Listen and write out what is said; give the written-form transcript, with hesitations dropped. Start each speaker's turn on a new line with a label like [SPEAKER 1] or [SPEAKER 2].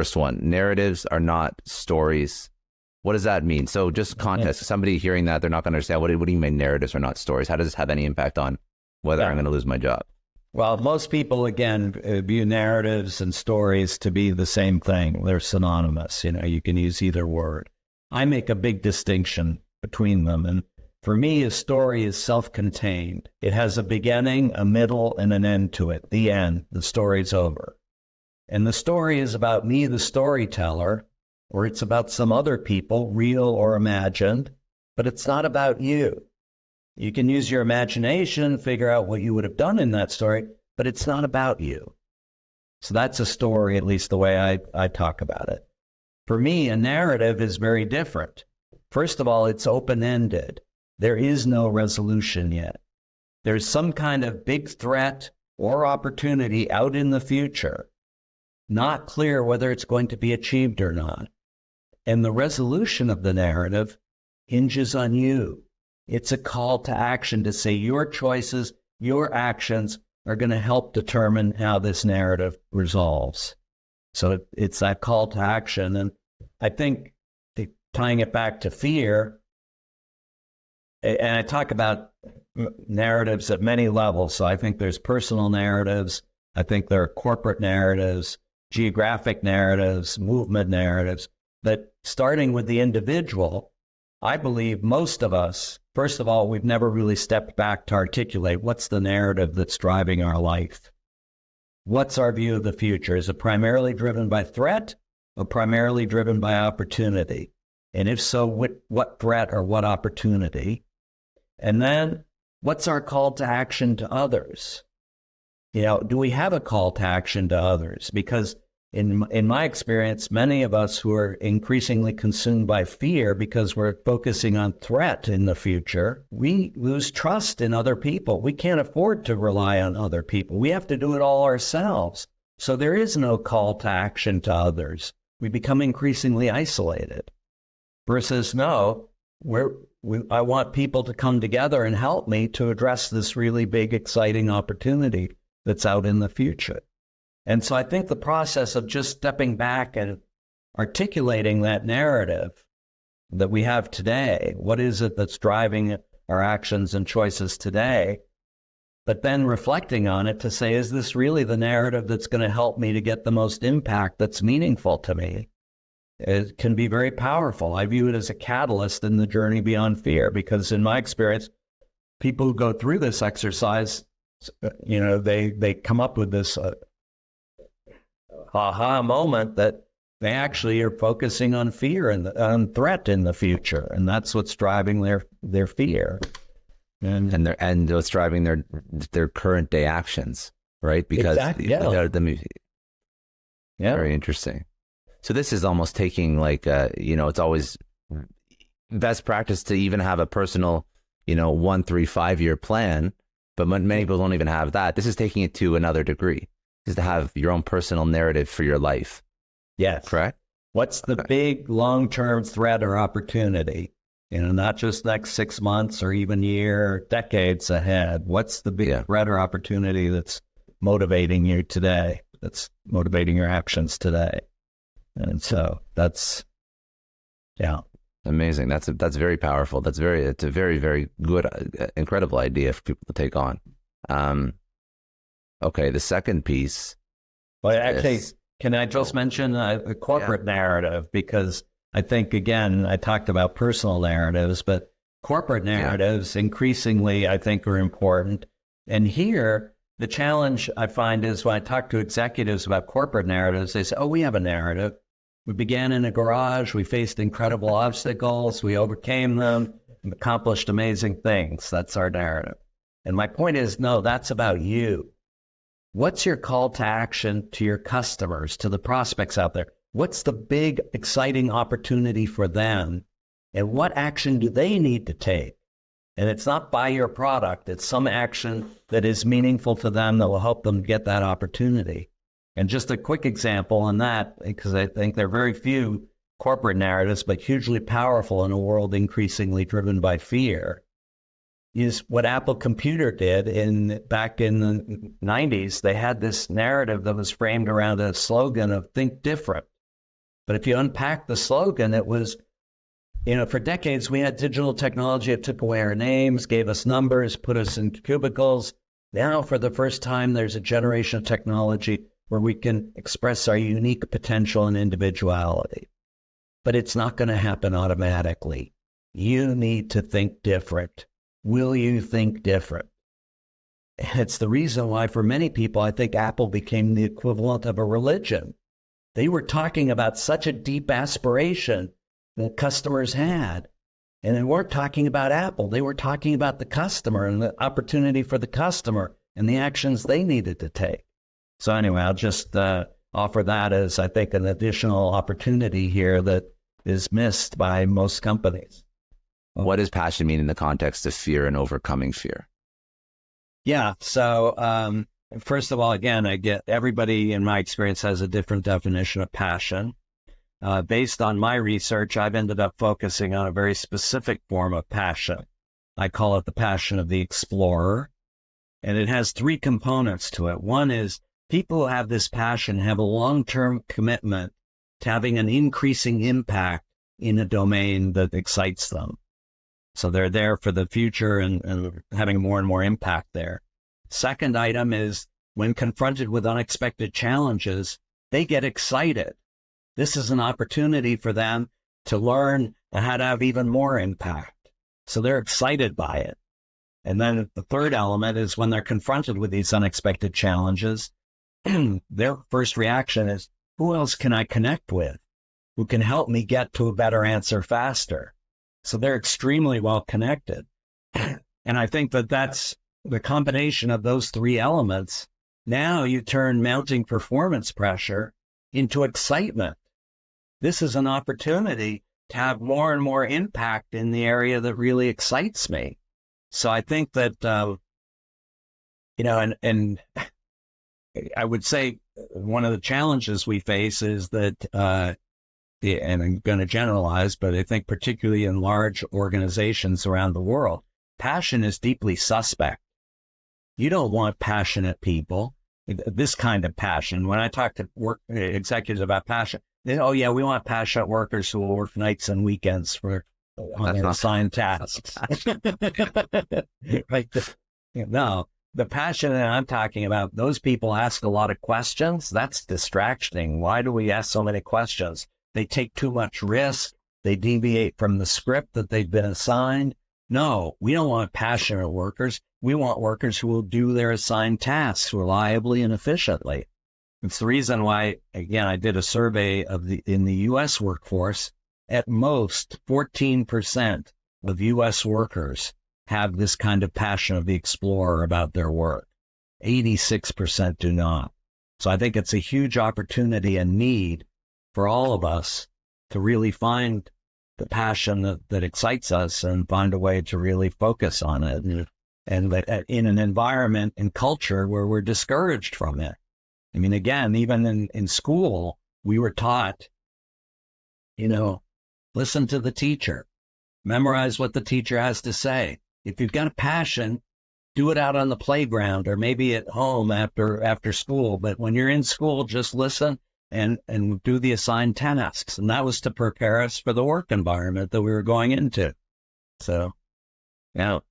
[SPEAKER 1] first one. Narratives are not stories. What does that mean? So just context. Somebody hearing that, they're not going to understand, what do you mean narratives are not stories? How does this have any impact on whether I'm going to lose my job?
[SPEAKER 2] Well, most people, again, view narratives and stories to be the same thing. They're synonymous. You can use either word. I make a big distinction between them. And for me, a story is self-contained. It has a beginning, a middle, and an end to it. The end. The story's over. And the story is about me, the storyteller, or it's about some other people, real or imagined, but it's not about you. You can use your imagination, figure out what you would have done in that story, but it's not about you. So that's a story, at least the way I talk about it. For me, a narrative is very different. First of all, it's open-ended. There is no resolution yet. There's some kind of big threat or opportunity out in the future, not clear whether it's going to be achieved or not. And the resolution of the narrative hinges on you. It's a call to action to say your choices, your actions are going to help determine how this narrative resolves. So it's that call to action. And I think tying it back to fear, and I talk about narratives at many levels. So I think there's personal narratives. I think there are corporate narratives, geographic narratives, movement narratives. But starting with the individual, I believe most of us, first of all, we've never really stepped back to articulate what's the narrative that's driving our life. What's our view of the future? Is it primarily driven by threat or primarily driven by opportunity? And if so, what threat or what opportunity? And then what's our call to action to others? Do we have a call to action to others? Because in my experience, many of us who are increasingly consumed by fear because we're focusing on threat in the future, we lose trust in other people. We can't afford to rely on other people. We have to do it all ourselves. So there is no call to action to others. We become increasingly isolated. Versus, no, I want people to come together and help me to address this really big, exciting opportunity that's out in the future. And so I think the process of just stepping back and articulating that narrative that we have today, what is it that's driving our actions and choices today, but then reflecting on it to say, is this really the narrative that's going to help me to get the most impact that's meaningful to me? It can be very powerful. I view it as a catalyst in the journey beyond fear, because in my experience, people who go through this exercise, they come up with this aha moment that they actually are focusing on fear and on threat in the future, and that's what's driving their fear,
[SPEAKER 1] and what's driving their current day actions, right? Because very interesting. So this is almost taking it's always best practice to even have a personal 1, 3, 5 year plan, but many people don't even have that. This is taking it to another degree. Is to have your own personal narrative for your life.
[SPEAKER 2] Yes.
[SPEAKER 1] Correct?
[SPEAKER 2] What's the big long-term threat or opportunity? Not just next 6 months or even year or decades ahead. What's the big threat or opportunity that's motivating you today, that's motivating your actions today? And so that's,
[SPEAKER 1] amazing. That's very powerful. It's a very, very good, incredible idea for people to take on. Okay, the second piece.
[SPEAKER 2] Well, actually, can I just mention a corporate narrative? Because I think, again, I talked about personal narratives, but corporate narratives increasingly, I think, are important. And here, the challenge I find is when I talk to executives about corporate narratives, they say, we have a narrative. We began in a garage. We faced incredible obstacles. We overcame them and accomplished amazing things. That's our narrative. And my point is, no, that's about you. What's your call to action to your customers, to the prospects out there? What's the big, exciting opportunity for them? And what action do they need to take? And it's not buy your product. It's some action that is meaningful to them that will help them get that opportunity. And just a quick example on that, because I think there are very few corporate narratives, but hugely powerful in a world increasingly driven by fear, is what Apple Computer did back in the 90s. They had this narrative that was framed around a slogan of think different. But if you unpack the slogan, it was, for decades, we had digital technology. It took away our names, gave us numbers, put us in cubicles. Now, for the first time, there's a generation of technology where we can express our unique potential and individuality. But it's not going to happen automatically. You need to think different. Will you think different? And it's the reason why, for many people, I think Apple became the equivalent of a religion. They were talking about such a deep aspiration that customers had. And they weren't talking about Apple. They were talking about the customer and the opportunity for the customer and the actions they needed to take. So anyway, I'll just offer that as, I think, an additional opportunity here that is missed by most companies.
[SPEAKER 1] What does passion mean in the context of fear and overcoming fear?
[SPEAKER 2] Yeah. So first of all, again, I get everybody in my experience has a different definition of passion. Based on my research, I've ended up focusing on a very specific form of passion. I call it the passion of the explorer. And it has three components to it. One is people who have this passion have a long-term commitment to having an increasing impact in a domain that excites them. So they're there for the future and having more and more impact there. Second item is when confronted with unexpected challenges, they get excited. This is an opportunity for them to learn how to have even more impact. So they're excited by it. And then the third element is when they're confronted with these unexpected challenges, their first reaction is, who else can I connect with who can help me get to a better answer faster? So they're extremely well connected. And I think that that's the combination of those three elements. Now you turn mounting performance pressure into excitement. This is an opportunity to have more and more impact in the area that really excites me. So I think that, and I would say one of the challenges we face is that, and I'm going to generalize, but I think particularly in large organizations around the world, passion is deeply suspect. You don't want passionate people, this kind of passion. When I talk to work executives about passion, they, oh yeah, we want passionate workers who will work nights and weekends on their assigned tasks. Right? No, the passion that I'm talking about, those people ask a lot of questions. That's distracting. Why do we ask so many questions? They take too much risk. They deviate from the script that they've been assigned. No, we don't want passionate workers. We want workers who will do their assigned tasks reliably and efficiently. It's the reason why, again, I did a survey in the U.S. workforce. At most, 14% of U.S. workers have this kind of passion of the explorer about their work. 86% do not. So I think it's a huge opportunity and need for all of us to really find the passion that excites us and find a way to really focus on it. And that in an environment and culture where we're discouraged from it. I mean, again, even in school, we were taught, listen to the teacher, memorize what the teacher has to say. If you've got a passion, do it out on the playground or maybe at home after school. But when you're in school, just listen and do the assigned tasks. And that was to prepare us for the work environment that we were going into. So, yeah.